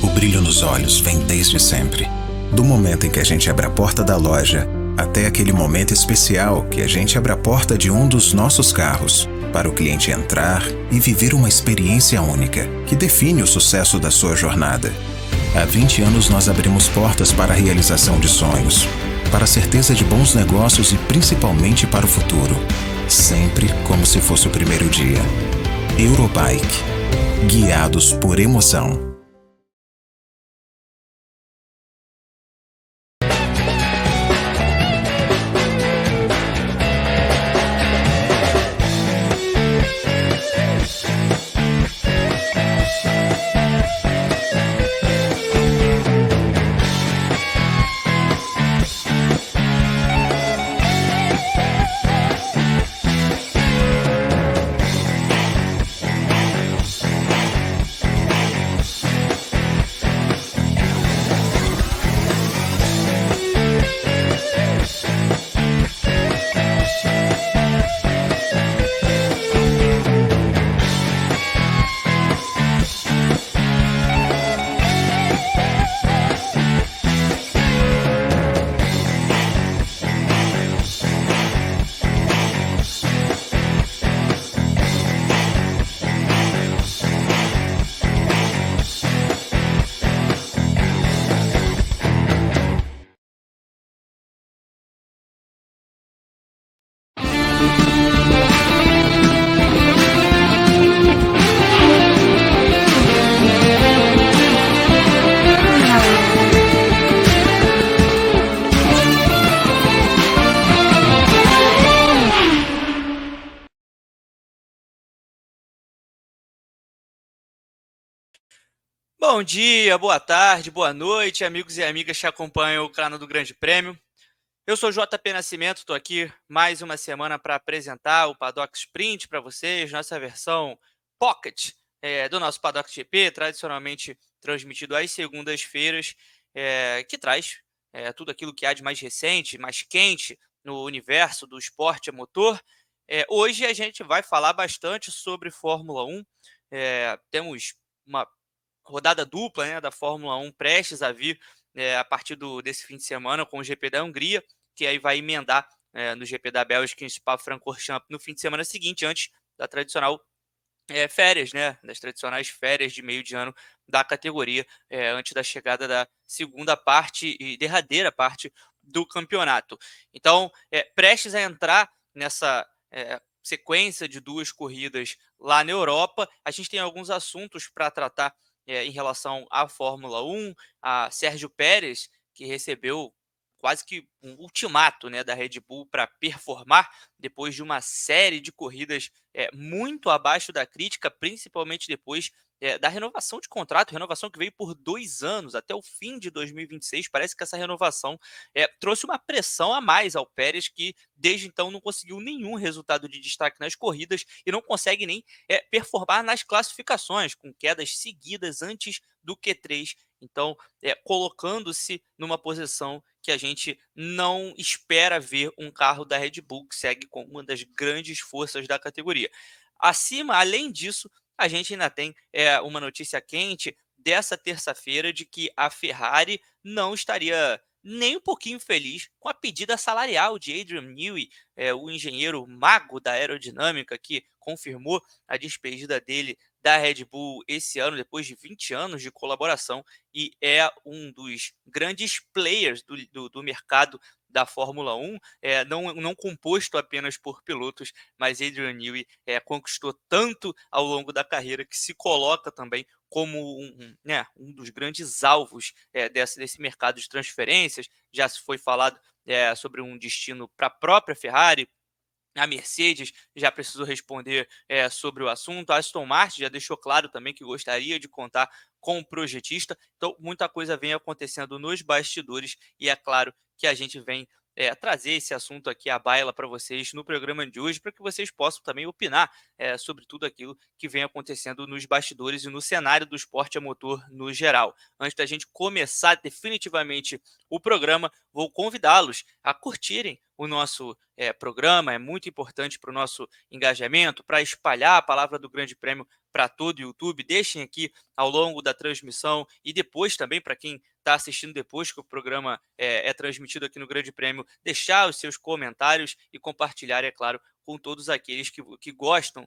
O brilho nos olhos vem desde sempre. Do momento em que a gente abre a porta da loja, até aquele momento especial que a gente abre a porta de um dos nossos carros, para o cliente entrar e viver uma experiência única, que define o sucesso da sua jornada. Há 20 anos nós abrimos portas para a realização de sonhos, para a certeza de bons negócios e principalmente para o futuro. Sempre como se fosse o primeiro dia. Eurobike. Guiados por emoção. Bom dia, boa tarde, boa noite, amigos e amigas que acompanham o canal do Grande Prêmio. Eu sou JP Nascimento, estou aqui mais uma semana para apresentar o Paddock Sprint para vocês, nossa versão Pocket do nosso Paddock GP, tradicionalmente transmitido às segundas-feiras, que traz tudo aquilo que há de mais recente, mais quente no universo do esporte a motor. Hoje a gente vai falar bastante sobre Fórmula 1, temos uma rodada dupla, né, da Fórmula 1 prestes a vir a partir desse fim de semana com o GP da Hungria, que aí vai emendar no GP da Bélgica em Spa-Francorchamps no fim de semana seguinte, antes da tradicional férias, né, das tradicionais férias de meio de ano da categoria, antes da chegada da segunda parte e derradeira parte do campeonato. Então, prestes a entrar nessa sequência de duas corridas lá na Europa, a gente tem alguns assuntos para tratar em relação à Fórmula 1, a Sérgio Pérez, que recebeu quase que um ultimato, né, da Red Bull para performar depois de uma série de corridas muito abaixo da crítica, principalmente depois da renovação de contrato, renovação que veio por 2 anos, até o fim de 2026. Parece que essa renovação trouxe uma pressão a mais ao Pérez, que desde então não conseguiu nenhum resultado de destaque nas corridas e não consegue nem performar nas classificações, com quedas seguidas antes do Q3. Então, colocando-se numa posição que a gente não espera ver um carro da Red Bull, que segue com uma das grandes forças da categoria. Acima, além disso, a gente ainda tem uma notícia quente dessa terça-feira de que a Ferrari não estaria nem um pouquinho feliz com a pedida salarial de Adrian Newey, o engenheiro mago da aerodinâmica, que confirmou a despedida dele da Red Bull esse ano, depois de 20 anos de colaboração, e é um dos grandes players do mercado da Fórmula 1, não composto apenas por pilotos, mas Adrian Newey conquistou tanto ao longo da carreira que se coloca também como um dos grandes alvos desse mercado de transferências. Já se foi falado sobre um destino para a própria Ferrari. A Mercedes já precisou responder sobre o assunto. A Aston Martin já deixou claro também que gostaria de contar com o projetista. Então, muita coisa vem acontecendo nos bastidores e é claro que a gente vem trazer esse assunto aqui à baila para vocês no programa de hoje, para que vocês possam também opinar sobre tudo aquilo que vem acontecendo nos bastidores e no cenário do esporte a motor no geral. Antes da gente começar definitivamente o programa, vou convidá-los a curtirem o nosso programa, é muito importante para o nosso engajamento, para espalhar a palavra do Grande Prêmio para todo o YouTube. Deixem aqui ao longo da transmissão e depois também para quem está assistindo depois que o programa é transmitido aqui no Grande Prêmio, deixar os seus comentários e compartilhar, é claro, com todos aqueles que gostam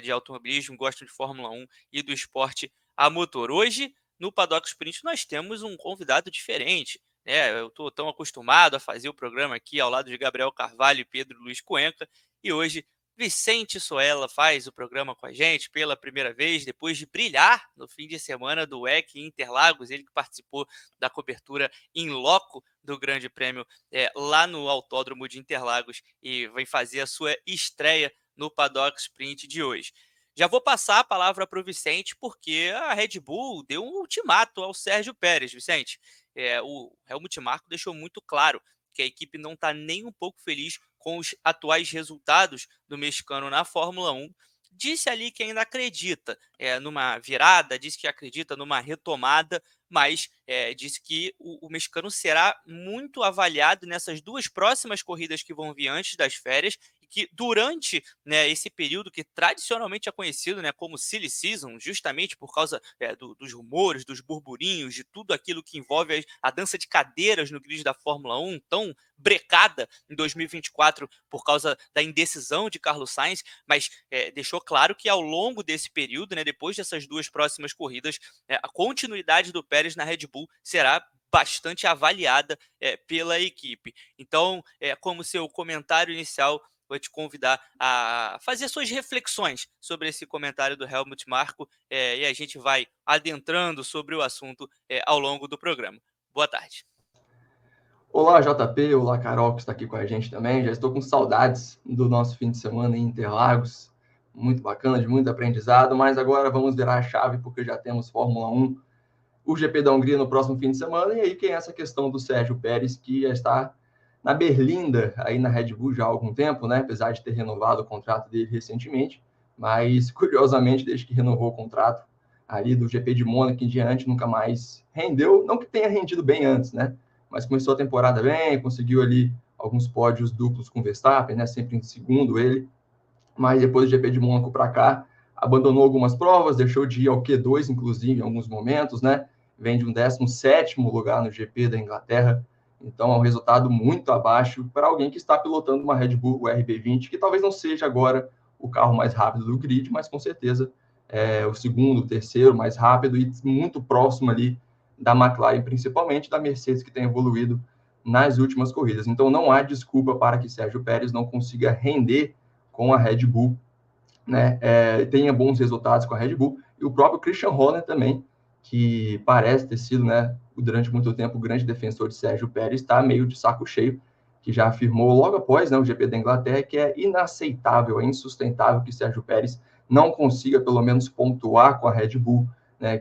de automobilismo, gostam de Fórmula 1 e do esporte a motor. Hoje, no Paddock Sprint, nós temos um convidado diferente. Eu estou tão acostumado a fazer o programa aqui ao lado de Gabriel Carvalho e Pedro Luiz Cuenca, e hoje Vicente Soela faz o programa com a gente pela primeira vez, depois de brilhar no fim de semana do WEC Interlagos, ele que participou da cobertura em loco do Grande Prêmio lá no Autódromo de Interlagos e vai fazer a sua estreia no Paddock Sprint de hoje. Já vou passar a palavra para o Vicente, porque a Red Bull deu um ultimato ao Sérgio Pérez, Vicente. O Helmut Marko deixou muito claro que a equipe não está nem um pouco feliz com os atuais resultados do mexicano na Fórmula 1. Disse ali que ainda acredita numa virada, disse que acredita numa retomada, mas disse que o mexicano será muito avaliado nessas duas próximas corridas que vão vir antes das férias, e que durante esse período que tradicionalmente é conhecido como Silly Season, justamente por causa dos rumores, dos burburinhos, de tudo aquilo que envolve a dança de cadeiras no grid da Fórmula 1, tão brecada em 2024 por causa da indecisão de Carlos Sainz, mas deixou claro que ao longo desse período, depois dessas duas próximas corridas, a continuidade do Pérez na Red Bull será bastante avaliada pela equipe. Então, como seu comentário inicial, vou te convidar a fazer suas reflexões sobre esse comentário do Helmut Marko e a gente vai adentrando sobre o assunto ao longo do programa. Boa tarde. Olá, JP, olá, Carol, que está aqui com a gente também. Já estou com saudades do nosso fim de semana em Interlagos. Muito bacana, de muito aprendizado, mas agora vamos virar a chave, porque já temos Fórmula 1, o GP da Hungria no próximo fim de semana, e aí tem essa questão do Sérgio Pérez, que já está na berlinda aí na Red Bull já há algum tempo, apesar de ter renovado o contrato dele recentemente, mas curiosamente, desde que renovou o contrato ali do GP de Mônaco em diante, nunca mais rendeu, não que tenha rendido bem antes, mas começou a temporada bem, conseguiu ali alguns pódios duplos com Verstappen, sempre em segundo ele, mas depois do GP de Mônaco para cá, abandonou algumas provas, deixou de ir ao Q2, inclusive, em alguns momentos, vem de um 17º lugar no GP da Inglaterra, então é um resultado muito abaixo para alguém que está pilotando uma Red Bull RB20, que talvez não seja agora o carro mais rápido do grid, mas com certeza é o segundo, o terceiro mais rápido e muito próximo ali da McLaren, principalmente da Mercedes, que tem evoluído nas últimas corridas. Então não há desculpa para que Sérgio Pérez não consiga render com a Red Bull, tenha bons resultados com a Red Bull, e o próprio Christian Horner também, que parece ter sido, durante muito tempo, o grande defensor de Sérgio Pérez, está meio de saco cheio, que já afirmou logo após o GP da Inglaterra que é inaceitável, é insustentável que Sérgio Pérez não consiga pelo menos pontuar com a Red Bull,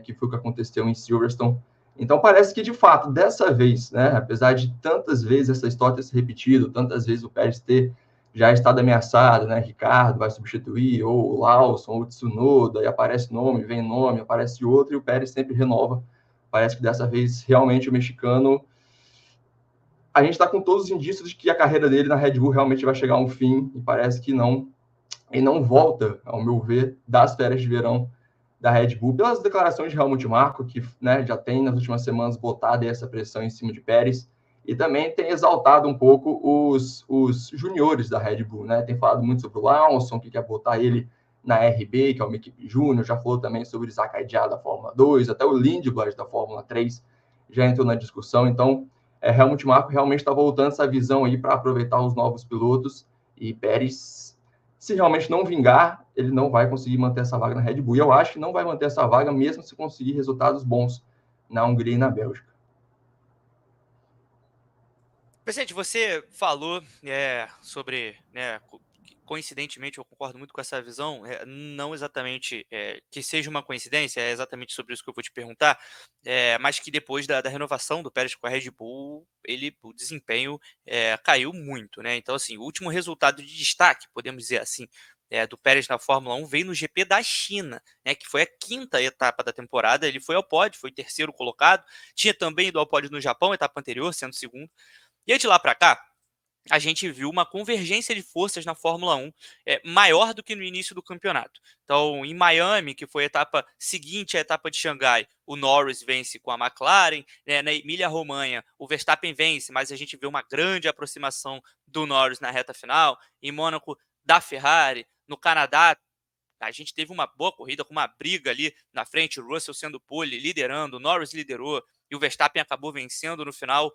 que foi o que aconteceu em Silverstone. Então parece que, de fato, dessa vez, apesar de tantas vezes essa história ter se repetido, tantas vezes o Pérez ter já estado ameaçado, Ricardo vai substituir, ou o Lawson, ou o Tsunoda, e aparece nome, vem nome, aparece outro, e o Pérez sempre renova. Parece que dessa vez, realmente, o mexicano... A gente está com todos os indícios de que a carreira dele na Red Bull realmente vai chegar a um fim, e parece que não. E não volta, ao meu ver, das férias de verão da Red Bull, pelas declarações de Helmut Marko, que já tem, nas últimas semanas, botado essa pressão em cima de Pérez, e também tem exaltado um pouco os juniores da Red Bull, Tem falado muito sobre o Lawson, que quer botar ele na RB, que é uma equipe júnior, já falou também sobre o Isaac Adjar da Fórmula 2, até o Lindblad da Fórmula 3 já entrou na discussão. Então, Helmut Marko realmente está voltando essa visão aí para aproveitar os novos pilotos, e Pérez, se realmente não vingar, ele não vai conseguir manter essa vaga na Red Bull. E eu acho que não vai manter essa vaga mesmo se conseguir resultados bons na Hungria e na Bélgica. Vicente, você falou sobre coincidentemente, eu concordo muito com essa visão, não exatamente que seja uma coincidência, é exatamente sobre isso que eu vou te perguntar, mas que depois da renovação do Pérez com a Red Bull, o desempenho caiu muito, né? Então, assim, o último resultado de destaque, podemos dizer assim, do Pérez na Fórmula 1 veio no GP da China, né, que foi a quinta etapa da temporada. Ele foi ao pódio, foi terceiro colocado, tinha também ido ao pódio no Japão, etapa anterior, sendo segundo. E aí de lá para cá, a gente viu uma convergência de forças na Fórmula 1 maior do que no início do campeonato. Então, em Miami, que foi a etapa seguinte à etapa de Xangai, o Norris vence com a McLaren, né? Na Emília-Romanha, o Verstappen vence, mas a gente vê uma grande aproximação do Norris na reta final. Em Mônaco, da Ferrari. No Canadá, a gente teve uma boa corrida com uma briga ali na frente, o Russell sendo pole, liderando, o Norris liderou e o Verstappen acabou vencendo no final.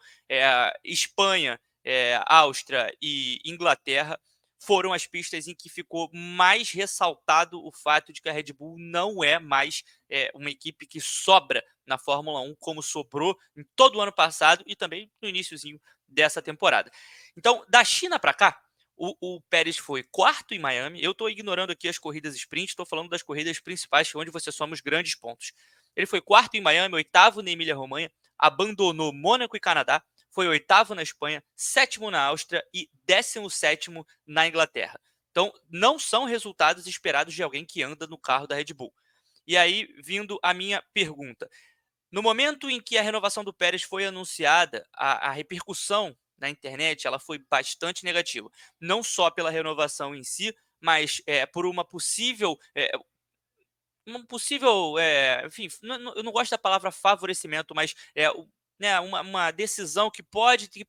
Espanha, Áustria e Inglaterra foram as pistas em que ficou mais ressaltado o fato de que a Red Bull não é mais uma equipe que sobra na Fórmula 1, como sobrou em todo o ano passado e também no iniciozinho dessa temporada. Então, da China para cá, o Pérez foi quarto em Miami. Eu estou ignorando aqui as corridas sprint, estou falando das corridas principais, onde você soma os grandes pontos. Ele foi quarto em Miami, oitavo na Emília-Romanha, abandonou Mônaco e Canadá, foi oitavo na Espanha, sétimo na Áustria e 17º na Inglaterra. Então, não são resultados esperados de alguém que anda no carro da Red Bull. E aí, vindo a minha pergunta. No momento em que a renovação do Pérez foi anunciada, a repercussão na internet ela foi bastante negativa. Não só pela renovação em si, mas por uma possível... enfim, eu não gosto da palavra favorecimento, mas né, uma decisão que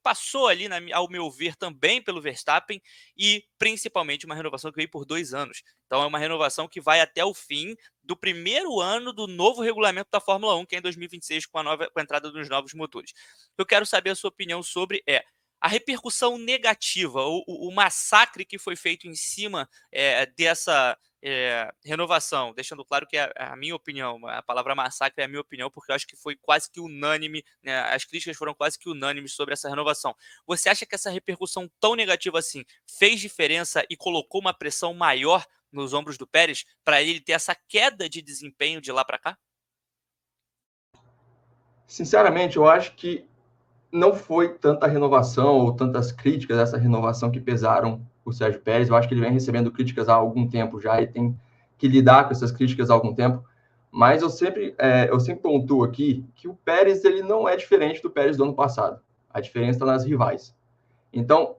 passou ali, ao meu ver, também pelo Verstappen, e principalmente uma renovação que veio por 2 anos. Então é uma renovação que vai até o fim do primeiro ano do novo regulamento da Fórmula 1, que é em 2026, com a entrada dos novos motores. Eu quero saber a sua opinião sobre a repercussão negativa, o massacre que foi feito em cima dessa renovação, deixando claro que a minha opinião, a palavra massacre é a minha opinião, porque eu acho que foi quase que unânime, né, as críticas foram quase que unânimes sobre essa renovação. Você acha que essa repercussão tão negativa assim fez diferença e colocou uma pressão maior nos ombros do Pérez para ele ter essa queda de desempenho de lá para cá? Sinceramente, eu acho que não foi tanta renovação ou tantas críticas a essa renovação que pesaram o Sérgio Pérez. Eu acho que ele vem recebendo críticas há algum tempo já e tem que lidar com essas críticas há algum tempo. Mas eu sempre pontuo aqui que o Pérez ele não é diferente do Pérez do ano passado. A diferença está nas rivais. Então,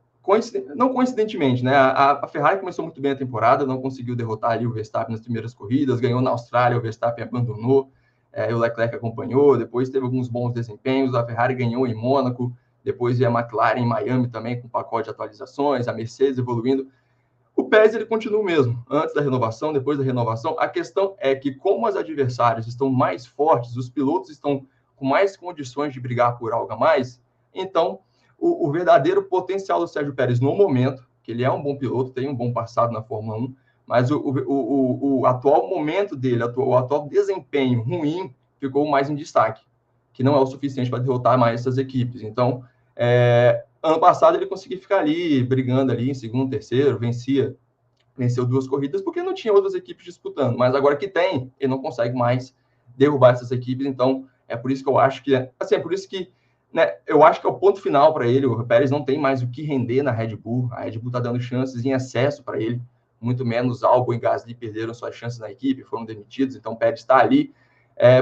não coincidentemente, né? A Ferrari começou muito bem a temporada, não conseguiu derrotar ali o Verstappen nas primeiras corridas, ganhou na Austrália, o Verstappen abandonou, o Leclerc acompanhou, depois teve alguns bons desempenhos, a Ferrari ganhou em Mônaco, depois veio a McLaren em Miami também com um pacote de atualizações, a Mercedes evoluindo. O Pérez ele continua o mesmo, antes da renovação, depois da renovação. A questão é que, como os adversários estão mais fortes, os pilotos estão com mais condições de brigar por algo a mais, então o verdadeiro potencial do Sérgio Pérez no momento, que ele é um bom piloto, tem um bom passado na Fórmula 1, mas o atual momento dele, o atual desempenho ruim, ficou mais em destaque, que não é o suficiente para derrotar mais essas equipes. Então, ano passado ele conseguia ficar ali, brigando ali em segundo, terceiro, venceu 2 corridas, porque não tinha outras equipes disputando, mas agora que tem, ele não consegue mais derrubar essas equipes, então é por isso que eu acho que, assim, é por isso que, né, eu acho que é o ponto final para ele. O Pérez não tem mais o que render na Red Bull, a Red Bull está dando chances em excesso para ele, muito menos Albon e Gasly perderam suas chances na equipe, foram demitidos, então o Pérez está ali,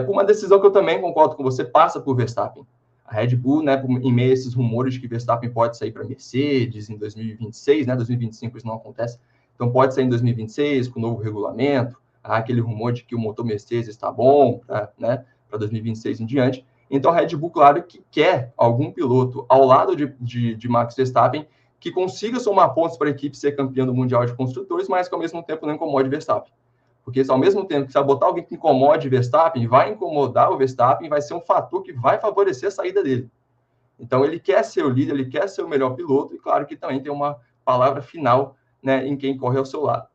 por uma decisão que eu também concordo com você, passa por Verstappen. A Red Bull, né, em meio a esses rumores de que Verstappen pode sair para Mercedes em 2026, né, 2025 isso não acontece, então pode sair em 2026 com o novo regulamento, há aquele rumor de que o motor Mercedes está bom, né, para 2026 em diante. Então a Red Bull, claro, que quer algum piloto ao lado de Max Verstappen que consiga somar pontos para a equipe ser campeã do Mundial de Construtores, mas que ao mesmo tempo não incomode Verstappen. Porque se ao mesmo tempo que você botar alguém que incomode Verstappen, vai incomodar o Verstappen, vai ser um fator que vai favorecer a saída dele. Então ele quer ser o líder, ele quer ser o melhor piloto, e claro que também tem uma palavra final, né, em quem corre ao seu lado.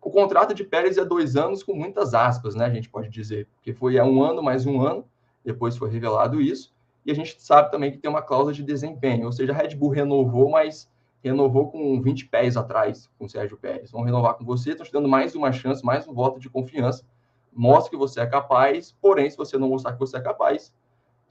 O contrato de Pérez é 2 anos com muitas aspas, né, a gente pode dizer, porque foi 1 ano mais 1 ano, depois foi revelado isso, e a gente sabe também que tem uma cláusula de desempenho, ou seja, a Red Bull renovou, mas renovou com 20 pés atrás com o Sérgio Pérez. Vão renovar com você, estão te dando mais uma chance, mais um voto de confiança. Mostre que você é capaz, porém, se você não mostrar que você é capaz,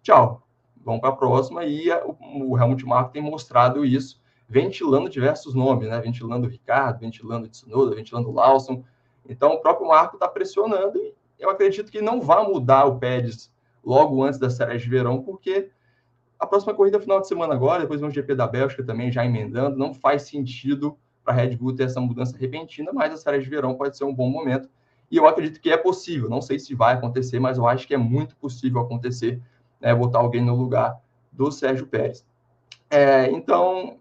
tchau. Vamos para a próxima, e o Helmut Marko tem mostrado isso, ventilando diversos nomes, né? Ventilando o Ricardo, ventilando o Tsunoda, ventilando o Lawson. Então, o próprio Marko está pressionando, e eu acredito que não vai mudar o Pérez logo antes das férias de verão, porque a próxima corrida final de semana agora, depois vem o GP da Bélgica também já emendando, não faz sentido para a Red Bull ter essa mudança repentina, mas as férias de verão pode ser um bom momento, e eu acredito que é possível, não sei se vai acontecer, mas eu acho que é muito possível acontecer, né, botar alguém no lugar do Sérgio Pérez. Então,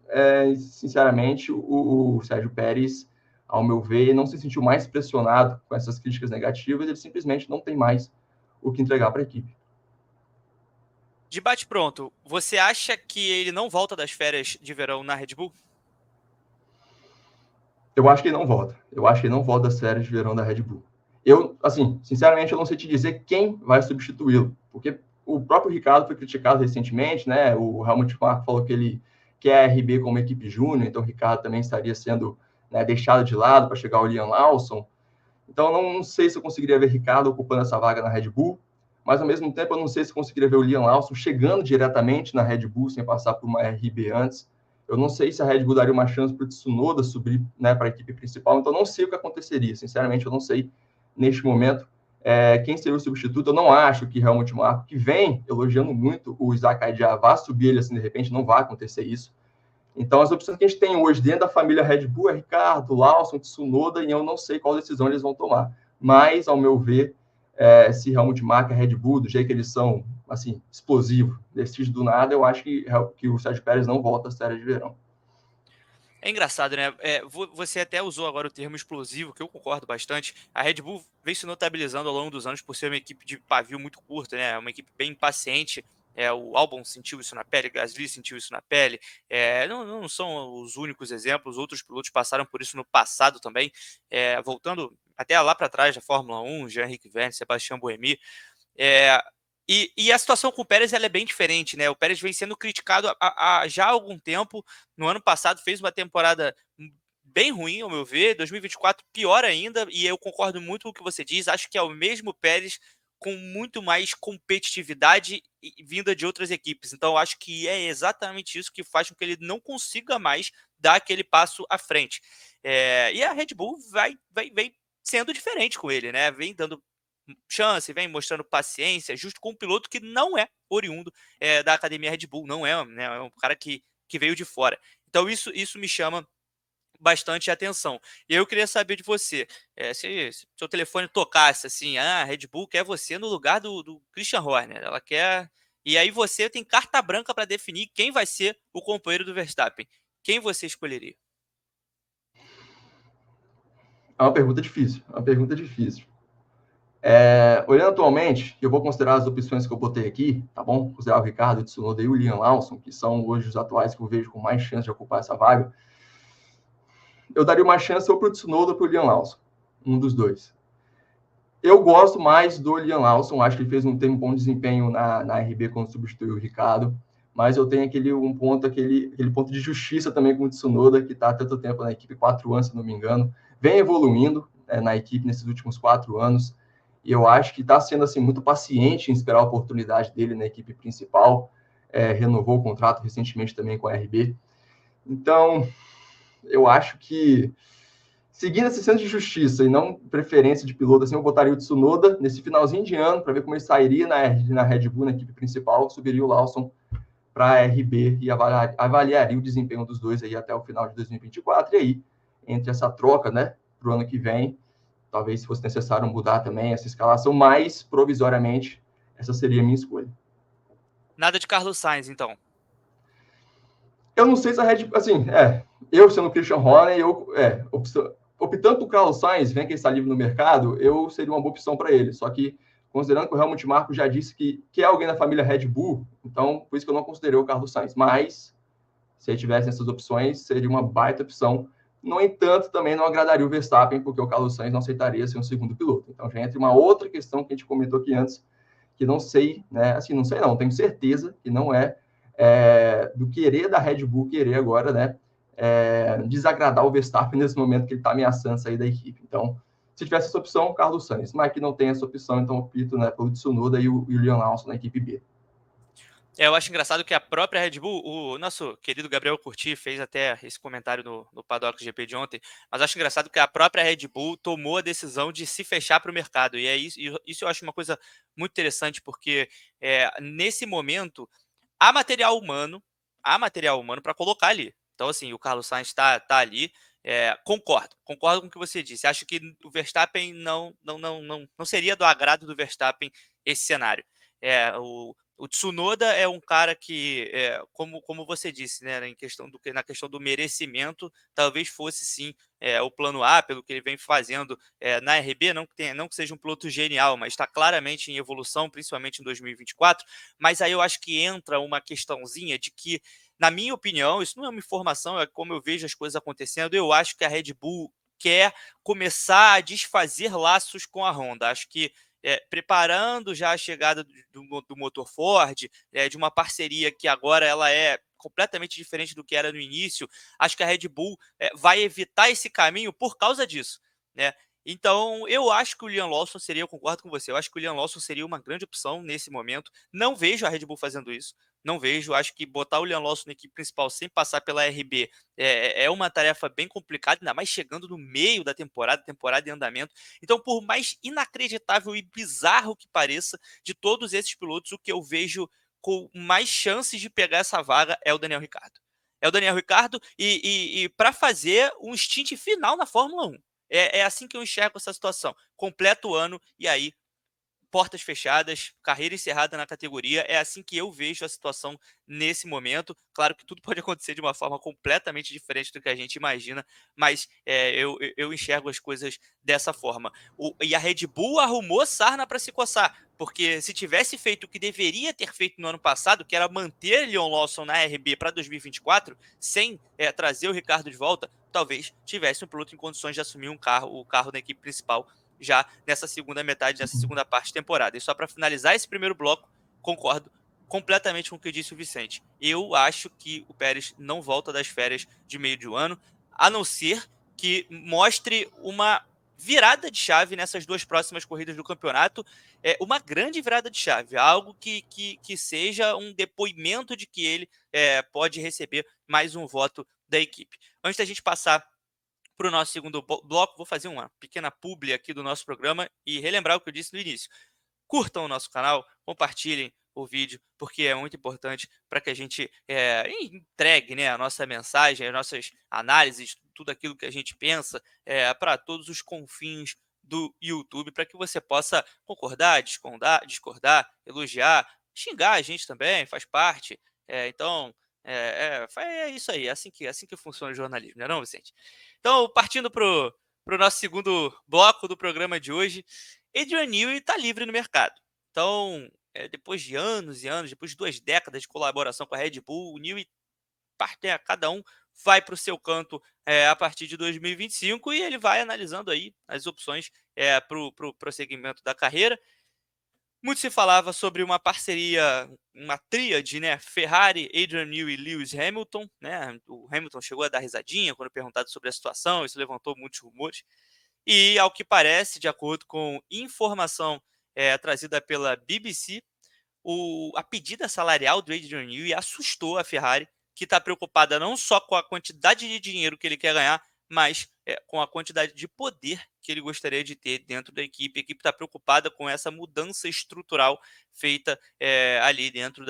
sinceramente, o Sérgio Pérez, ao meu ver, não se sentiu mais pressionado com essas críticas negativas, ele simplesmente não tem mais o que entregar para a equipe. De bate-pronto, você acha que ele não volta das férias de verão na Red Bull? Eu acho que ele não volta. Eu acho que ele não volta das férias de verão da Red Bull. Eu, assim, sinceramente, eu não sei te dizer quem vai substituí-lo, porque o próprio Ricardo foi criticado recentemente, né? O Helmut Marko falou que ele quer a RB como equipe júnior, então o Ricardo também estaria sendo, né, deixado de lado para chegar o Liam Lawson. Então, eu não sei se eu conseguiria ver Ricardo ocupando essa vaga na Red Bull, mas ao mesmo tempo eu não sei se eu conseguiria ver o Liam Lawson chegando diretamente na Red Bull sem passar por uma RB antes. Eu não sei se a Red Bull daria uma chance para o Tsunoda subir, né, para a equipe principal, então não sei o que aconteceria. Sinceramente, eu não sei neste momento quem seria o substituto. Eu não acho que Helmut Marko, que vem elogiando muito o Isaac Adjar, vá subir ele assim de repente, não vai acontecer isso. Então, as opções que a gente tem hoje dentro da família Red Bull é Ricardo, Lawson, Tsunoda, e eu não sei qual decisão eles vão tomar. Mas, ao meu ver, se Helmut Marko e Red Bull, do jeito que eles são, assim, explosivos, decidir do nada, eu acho que o Sérgio Pérez não volta às férias de verão. É engraçado, né? Você até usou agora o termo explosivo, que eu concordo bastante. A Red Bull vem se notabilizando ao longo dos anos por ser uma equipe de pavio muito curto, né? Uma equipe bem impaciente. O Albon sentiu isso na pele, Gasly sentiu isso na pele. Não são os únicos exemplos, outros pilotos passaram por isso no passado também. Voltando até lá para trás da Fórmula 1, Jean-Eric Vergne, Sebastian Buemi. E a situação com o Pérez ela é bem diferente, né? O Pérez vem sendo criticado já há algum tempo. No ano passado fez uma temporada bem ruim, ao meu ver. 2024 pior ainda, e eu concordo muito com o que você diz. Acho que é o mesmo Pérez com muito mais competitividade vinda de outras equipes. Então acho que é exatamente isso que faz com que ele não consiga mais dar aquele passo à frente. E a Red Bull vem sendo diferente com ele, né? Vem dando chance, vem mostrando paciência, justo com um piloto que não é oriundo da academia Red Bull, não é, né, é um cara que veio de fora. Então isso me chama bastante atenção. E eu queria saber de você, se seu telefone tocasse assim, a Red Bull quer você no lugar do Christian Horner, ela quer... E aí você tem carta branca para definir quem vai ser o companheiro do Verstappen. Quem você escolheria? É uma pergunta difícil, é uma pergunta difícil. Olhando atualmente, eu vou considerar as opções que eu botei aqui, tá bom? Considerar o Ricardo, o Tsunoda e o Liam Lawson, que são hoje os atuais que eu vejo com mais chance de ocupar essa vaga. Eu daria uma chance ou para o Tsunoda ou para o Liam Lawson, um dos dois. Eu gosto mais do Liam Lawson, acho que ele tem um bom desempenho na RB quando substituiu o Ricardo, mas eu tenho aquele ponto de justiça também com o Tsunoda, que está há tanto tempo na equipe, 4 anos, se não me engano, vem evoluindo na equipe nesses últimos 4 anos, e eu acho que está sendo assim, muito paciente em esperar a oportunidade dele na equipe principal, renovou o contrato recentemente também com a RB. Então, eu acho que, seguindo esse senso de justiça e não preferência de piloto, assim, eu botaria o Tsunoda nesse finalzinho de ano, para ver como ele sairia na Red Bull, na equipe principal, subiria o Lawson para a RB e avaliaria o desempenho dos dois aí até o final de 2024, e aí, entre essa troca, né, para o ano que vem, talvez se fosse necessário mudar também essa escalação, mas provisoriamente essa seria a minha escolha. Nada de Carlos Sainz, então. Eu não sei se a Red Bull, assim, eu sendo o Christian Horner, optando por Carlos Sainz, vem que ele está livre no mercado, eu seria uma boa opção para ele. Só que, considerando que o Helmut Marko já disse que é alguém da família Red Bull, então por isso que eu não considerei o Carlos Sainz. Mas, se ele tivesse essas opções, seria uma baita opção. No entanto, também não agradaria o Verstappen, porque o Carlos Sainz não aceitaria ser um segundo piloto. Então, já entra uma outra questão que a gente comentou aqui antes, que não sei, né? Assim, não sei não, tenho certeza que não do querer da Red Bull querer agora, né? desagradar o Verstappen nesse momento que ele está ameaçando sair da equipe. Então, se tivesse essa opção, Carlos Sainz. Mas aqui não tem essa opção, então opto, né, pelo Tsunoda e o Liam Lawson na equipe B. Eu acho engraçado que a própria Red Bull, o nosso querido Gabriel Curti fez até esse comentário no Paddock GP de ontem, mas acho engraçado que a própria Red Bull tomou a decisão de se fechar para o mercado. E é isso eu acho uma coisa muito interessante, porque nesse momento há material humano para colocar ali. Então, assim, o Carlos Sainz está ali. Concordo com o que você disse. Acho que o Verstappen não seria do agrado do Verstappen esse cenário. O Tsunoda é um cara que, como você disse, né, na questão do merecimento, talvez fosse sim o plano A, pelo que ele vem fazendo na RB, não que seja um piloto genial, mas está claramente em evolução, principalmente em 2024. Mas aí eu acho que entra uma questãozinha de que, na minha opinião, isso não é uma informação, é como eu vejo as coisas acontecendo, eu acho que a Red Bull quer começar a desfazer laços com a Honda. Acho que preparando já a chegada do motor Ford, de uma parceria que agora ela é completamente diferente do que era no início. Acho que a Red Bull vai evitar esse caminho por causa disso, né? Então, eu acho que o Liam Lawson seria, eu concordo com você, eu acho que o Liam Lawson seria uma grande opção nesse momento. Não vejo a Red Bull fazendo isso, não vejo. Acho que botar o Liam Lawson na equipe principal sem passar pela RB é uma tarefa bem complicada, ainda mais chegando no meio da temporada em andamento. Então, por mais inacreditável e bizarro que pareça, de todos esses pilotos, o que eu vejo com mais chances de pegar essa vaga é o Daniel Ricciardo. É o Daniel Ricciardo e para fazer um stint final na Fórmula 1. É assim que eu enxergo essa situação. Completa o ano e aí portas fechadas, carreira encerrada na categoria. É assim que eu vejo a situação nesse momento. Claro que tudo pode acontecer de uma forma completamente diferente do que a gente imagina, mas eu enxergo as coisas dessa forma. E a Red Bull arrumou sarna para se coçar, porque se tivesse feito o que deveria ter feito no ano passado, que era manter Liam Lawson na RB para 2024, sem trazer o Ricciardo de volta, talvez tivesse um piloto em condições de assumir o carro da equipe principal já nessa segunda metade, nessa segunda parte da temporada. E só para finalizar esse primeiro bloco, concordo completamente com o que disse o Vicente. Eu acho que o Pérez não volta das férias de meio de ano, a não ser que mostre uma virada de chave nessas duas próximas corridas do campeonato, uma grande virada de chave, algo que seja um depoimento de que ele pode receber mais um voto da equipe. Antes da gente passar para o nosso segundo bloco, vou fazer uma pequena publi aqui do nosso programa e relembrar o que eu disse no início. Curtam o nosso canal, compartilhem o vídeo, porque é muito importante para que a gente entregue, né, a nossa mensagem, as nossas análises, tudo aquilo que a gente pensa para todos os confins do YouTube, para que você possa concordar, discordar, elogiar, xingar a gente também, faz parte. Então, é isso aí, é assim que funciona o jornalismo, não é não, Vicente? Então, partindo para o nosso segundo bloco do programa de hoje, Adrian Newey está livre no mercado. Então, depois de anos e anos, depois de 2 décadas de colaboração com a Red Bull, o Newey, cada um vai para o seu canto a partir de 2025 e ele vai analisando aí as opções para o prosseguimento da carreira. Muito se falava sobre uma parceria, uma tríade, né? Ferrari, Adrian Newey e Lewis Hamilton, né? O Hamilton chegou a dar risadinha quando perguntado sobre a situação, isso levantou muitos rumores. E, ao que parece, de acordo com informação trazida pela BBC, a pedida salarial do Adrian Newey assustou a Ferrari, que está preocupada não só com a quantidade de dinheiro que ele quer ganhar, mas com a quantidade de poder que ele gostaria de ter dentro da equipe. A equipe está preocupada com essa mudança estrutural feita ali dentro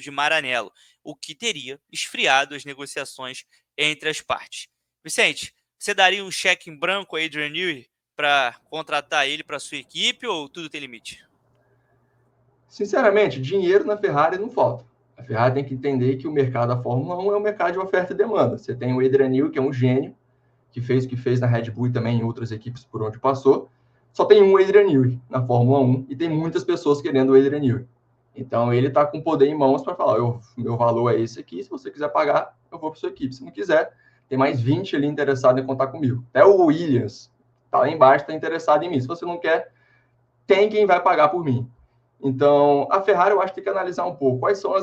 de Maranello, o que teria esfriado as negociações entre as partes. Vicente, você daria um cheque em branco a Adrian Newey para contratar ele para sua equipe ou tudo tem limite? Sinceramente, dinheiro na Ferrari não falta. A Ferrari tem que entender que o mercado da Fórmula 1 é um mercado de oferta e demanda. Você tem o Adrian Newey, que é um gênio, que fez o que fez na Red Bull e também em outras equipes por onde passou. Só tem um Adrian Newey na Fórmula 1 e tem muitas pessoas querendo o Adrian Newey. Então, ele está com poder em mãos para falar, meu valor é esse aqui, se você quiser pagar, eu vou para sua equipe. Se não quiser, tem mais 20 ali interessados em contar comigo. Até o Williams está lá embaixo, está interessado em mim. Se você não quer, tem quem vai pagar por mim. Então, a Ferrari, eu acho que tem que analisar um pouco quais são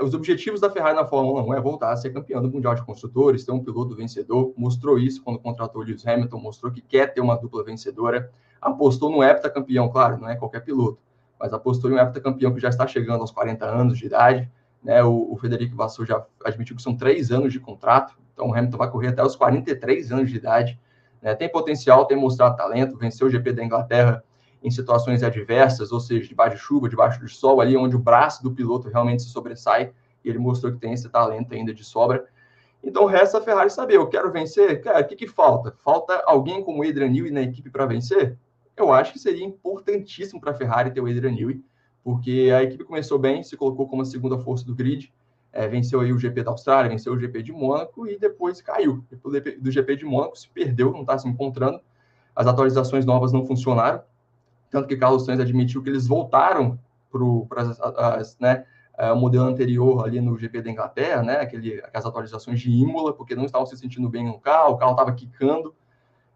Os objetivos da Ferrari na Fórmula 1 é voltar a ser campeão do Mundial de Construtores, ter um piloto vencedor, mostrou isso quando contratou o Lewis Hamilton, mostrou que quer ter uma dupla vencedora, apostou no heptacampeão, claro, não é qualquer piloto, mas apostou em um heptacampeão que já está chegando aos 40 anos de idade, né? O Frederico Vasseur já admitiu que são 3 anos de contrato, então o Hamilton vai correr até os 43 anos de idade, né? Tem potencial, tem mostrado talento, venceu o GP da Inglaterra em situações adversas, ou seja, debaixo de chuva, debaixo de sol, ali onde o braço do piloto realmente se sobressai, e ele mostrou que tem esse talento ainda de sobra. Então, resta a Ferrari saber, eu quero vencer? Cara, o que falta? Falta alguém como o Adrian Newey na equipe para vencer? Eu acho que seria importantíssimo para a Ferrari ter o Adrian Newey, porque a equipe começou bem, se colocou como a segunda força do grid, venceu aí o GP da Austrália, venceu o GP de Mônaco e depois caiu. Depois do GP de Mônaco se perdeu, não está se encontrando, as atualizações novas não funcionaram, tanto que Carlos Sainz admitiu que eles voltaram para o modelo anterior ali no GP da Inglaterra, né, aquelas atualizações de Imola, porque não estavam se sentindo bem no carro, o carro estava quicando.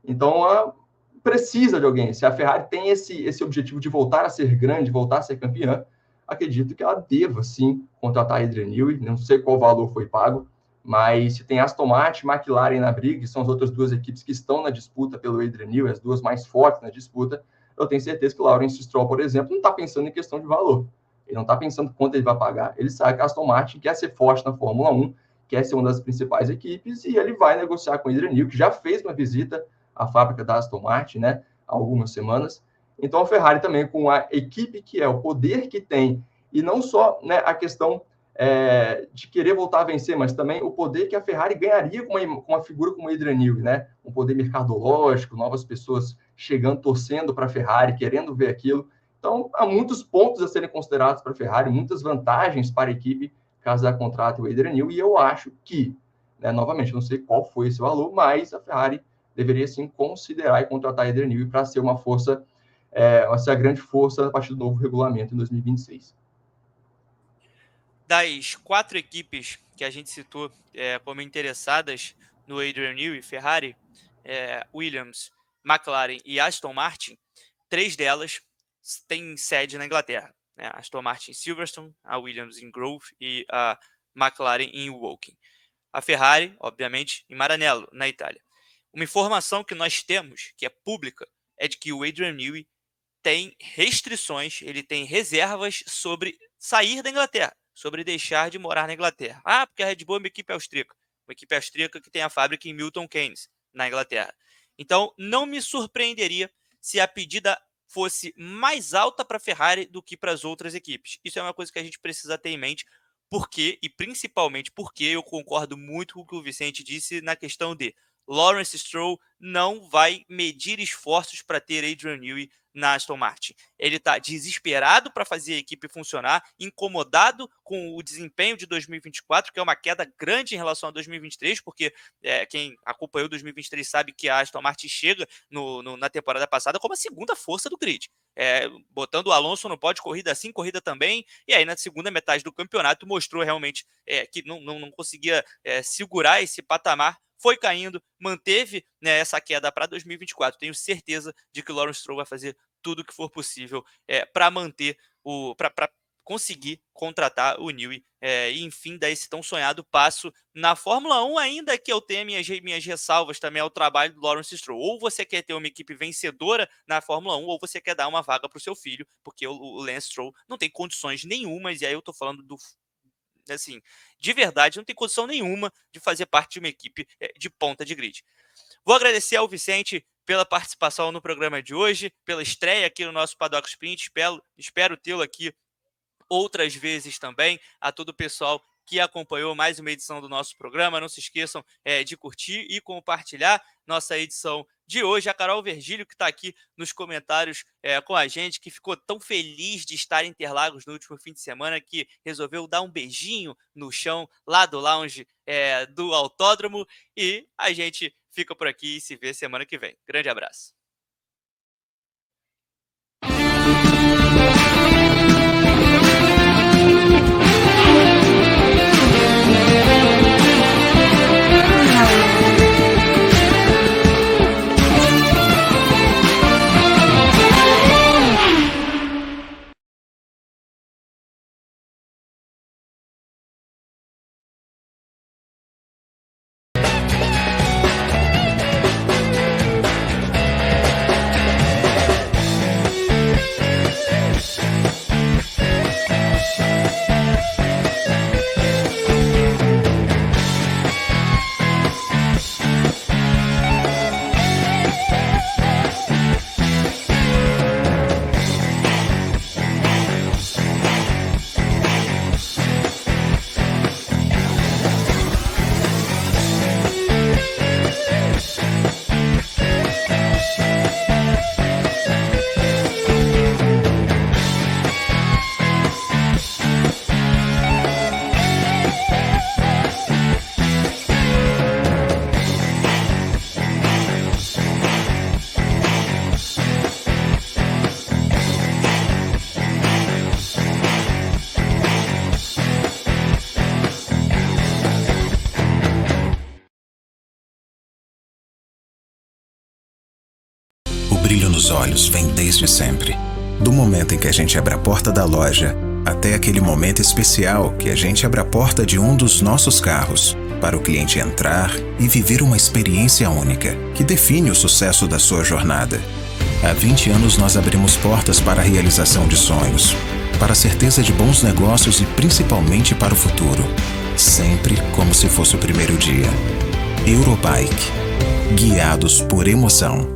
Então, precisa de alguém. Se a Ferrari tem esse objetivo de voltar a ser grande, voltar a ser campeã, acredito que ela deva, sim, contratar a Adrian Newey. Não sei qual valor foi pago, mas se tem Aston Martin e McLaren na briga, que são as outras duas equipes que estão na disputa pelo Adrian Newey, as duas mais fortes na disputa, eu tenho certeza que o Lawrence Stroll, por exemplo, não está pensando em questão de valor. Ele não está pensando quanto ele vai pagar. Ele sabe que a Aston Martin quer ser forte na Fórmula 1, quer ser uma das principais equipes, e ele vai negociar com o Adrian Newey, que já fez uma visita à fábrica da Aston Martin, né, há algumas semanas. Então, a Ferrari também, com a equipe que é, o poder que tem, e não só, né, a questão de querer voltar a vencer, mas também o poder que a Ferrari ganharia com uma figura como o Adrian Newey, né? Um poder mercadológico, novas pessoas chegando, torcendo para a Ferrari, querendo ver aquilo. Então, há muitos pontos a serem considerados para a Ferrari, muitas vantagens para a equipe, caso ela contrate o Adrian Newey, e eu acho que, né, novamente, não sei qual foi esse valor, mas a Ferrari deveria, sim, considerar e contratar o Adrian Newey para ser uma força, vai ser a grande força a partir do novo regulamento em 2026. Das 4 equipes que a gente citou como interessadas no Adrian Newey, Ferrari, Williams, McLaren e Aston Martin, 3 delas têm sede na Inglaterra, né? Aston Martin em Silverstone, a Williams em Grove e a McLaren em Woking. A Ferrari, obviamente, em Maranello, na Itália. Uma informação que nós temos, que é pública, é de que o Adrian Newey tem restrições, ele tem reservas sobre sair da Inglaterra, sobre deixar de morar na Inglaterra. Porque a Red Bull é uma equipe austríaca que tem a fábrica em Milton Keynes, na Inglaterra. Então, não me surpreenderia se a pedida fosse mais alta para a Ferrari do que para as outras equipes. Isso é uma coisa que a gente precisa ter em mente, porque, e principalmente porque eu concordo muito com o que o Vicente disse na questão de Lawrence Stroll não vai medir esforços para ter Adrian Newey na Aston Martin. Ele está desesperado para fazer a equipe funcionar, incomodado com o desempenho de 2024, que é uma queda grande em relação a 2023, porque quem acompanhou 2023 sabe que a Aston Martin chega na temporada passada como a segunda força do grid. Botando o Alonso no pódio, corrida sim, corrida também, e aí na segunda metade do campeonato mostrou realmente que não conseguia segurar esse patamar, foi caindo, manteve, né, essa queda para 2024. Tenho certeza de que o Lawrence Stroll vai fazer tudo o que for possível para manter para conseguir contratar o Newey e, enfim, dar esse tão sonhado passo na Fórmula 1, ainda que eu tenha minhas ressalvas também ao trabalho do Lawrence Stroll. Ou você quer ter uma equipe vencedora na Fórmula 1, ou você quer dar uma vaga para o seu filho, porque o Lance Stroll não tem condições nenhumas, e aí eu estou falando assim, de verdade, não tem condição nenhuma de fazer parte de uma equipe de ponta de grid. Vou agradecer ao Vicente pela participação no programa de hoje, pela estreia aqui no nosso Paddock Sprint. Espero tê-lo aqui outras vezes também. A todo o pessoal que acompanhou mais uma edição do nosso programa, não se esqueçam de curtir e compartilhar nossa edição de hoje. A Carol Vergílio, que está aqui nos comentários com a gente, que ficou tão feliz de estar em Interlagos no último fim de semana, que resolveu dar um beijinho no chão lá do lounge do autódromo. E a gente fica por aqui e se vê semana que vem. Grande abraço. nossos olhos vem desde sempre. Do momento em que a gente abre a porta da loja, até aquele momento especial que a gente abre a porta de um dos nossos carros, para o cliente entrar e viver uma experiência única, que define o sucesso da sua jornada. Há 20 anos nós abrimos portas para a realização de sonhos, para a certeza de bons negócios e principalmente para o futuro. Sempre como se fosse o primeiro dia. Eurobike. Guiados por emoção.